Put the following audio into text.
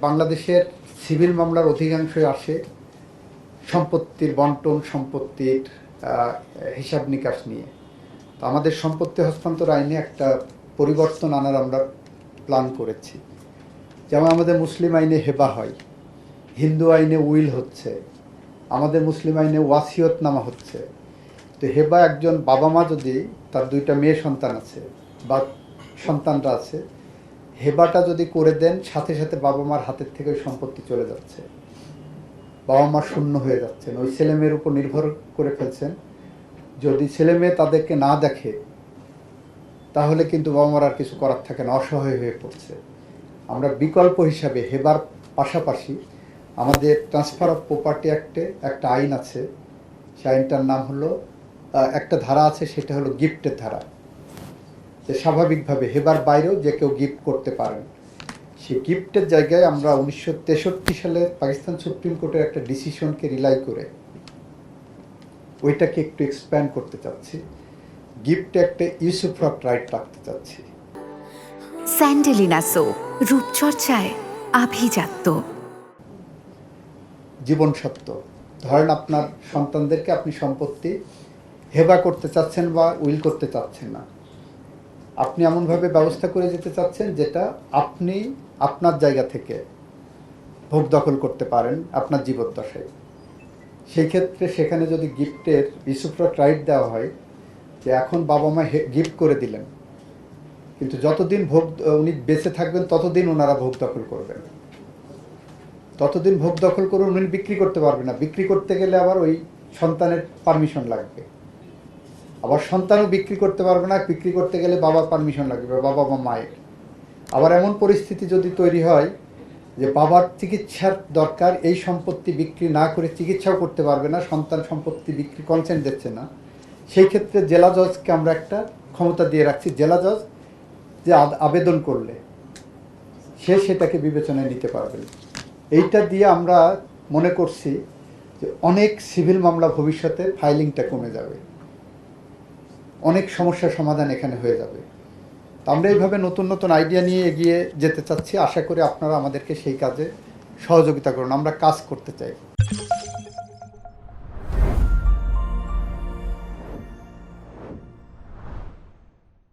বাংলাদেশের সিভিল মামলার অধিকাংশই আসে সম্পত্তির বন্টন, সম্পত্তির হিসাব নিকাশ নিয়ে। তো আমাদের সম্পত্তি হস্তান্তর আইনে একটা পরিবর্তন আনার আমরা প্ল্যান করেছি। যেমন আমাদের মুসলিম আইনে হেবা হয়, হিন্দু আইনে উইল হচ্ছে, আমাদের মুসলিম আইনে ওয়াসিয়তনামা হচ্ছে। তো হেবা একজন বাবা মা যদি তার দুইটা মেয়ে সন্তান আছে বা সন্তানরা আছে, হেবাটা যদি করে দেন সাথে সাথে বাবা মার হাতের থেকে ওই সম্পত্তি চলে যাচ্ছে, বাবা মা শূন্য হয়ে যাচ্ছেন, ওই ছেলে মেয়ের উপর নির্ভর করে ফেলছেন। যদি ছেলে মেয়ে তাদেরকে না দেখে তাহলে কিন্তু বাবা মার আর কিছু করার থাকে না, অসহায় হয়ে পড়ছে। আমরা বিকল্প হিসাবে হেবার পাশাপাশি আমাদের ট্রান্সফার অফ প্রপার্টি অ্যাক্টে একটা আইন আছে, সেই আইনটার নাম হলো, একটা ধারা আছে, সেটা হলো গিফটের ধারা। যে স্বাভাবিকভাবে হেবার বাইরেও যে কেউ গিফট করতে পারেন, সেই গিফটের জায়গায় আমরা 1963 সালে পাকিস্তান সুপ্রিম কোর্টের একটা ডিসিশনকে রিলাই করে ওইটাকে একটু এক্সপ্যান্ড করতে চাচ্ছি। গিফটে একটা ইউসুফরাত রাইট রাখতে চাচ্ছি। স্যান্ডেলিনা সো, রূপচর্চায় আভিজাত্য। জীবন সত্য, ধরেন আপনার সন্তানদেরকে আপনি সম্পত্তি হেবা করতে চাচ্ছেন বা উইল করতে চাচ্ছেন না, আপনি এমনভাবে ব্যবস্থা করে যেতে চাচ্ছেন যেটা আপনি আপনার জায়গা থেকে ভোগ দখল করতে পারেন আপনার জীবদ্দশায়। সেই ক্ষেত্রে সেখানে যদি গিফটের ইউসুফরাত রাইট দেওয়া হয় যে এখন বাবা মা গিফট করে দিলেন, কিন্তু যতদিন উনি বেঁচে থাকবেন ততদিন ওনারা ভোগ দখল করবেন, ততদিন ভোগ দখল করুন, উনি বিক্রি করতে পারবেন না। বিক্রি করতে গেলে আবার ওই সন্তানের পারমিশন লাগবে, আবার সন্তানও বিক্রি করতে পারবে না, বিক্রি করতে গেলে বাবার পারমিশন লাগবে, বাবা বা মায়ের। আবার এমন পরিস্থিতি যদি তৈরি হয় যে বাবার চিকিৎসার দরকার, এই সম্পত্তি বিক্রি না করে চিকিৎসাও করতে পারবে না, সন্তান সম্পত্তি বিক্রি কনসেন্ট দিচ্ছে না, সেই ক্ষেত্রে জেলা জজকে আমরা একটা ক্ষমতা দিয়ে রাখছি। জেলা জজ যে আবেদন করলে সে সেটাকে বিবেচনায় নিতে পারবেন। এইটা দিয়ে আমরা মনে করছি যে অনেক সিভিল মামলা ভবিষ্যতে ফাইলিংটা কমে যাবে, অনেক সমস্যার সমাধান এখানে হয়ে যাবে। তো আমরা এইভাবে নতুন নতুন আইডিয়া নিয়ে এগিয়ে যেতে চাচ্ছি। আশা করি আপনারা আমাদেরকে সেই কাজে সহযোগিতা করুন, আমরা কাজ করতে চাই।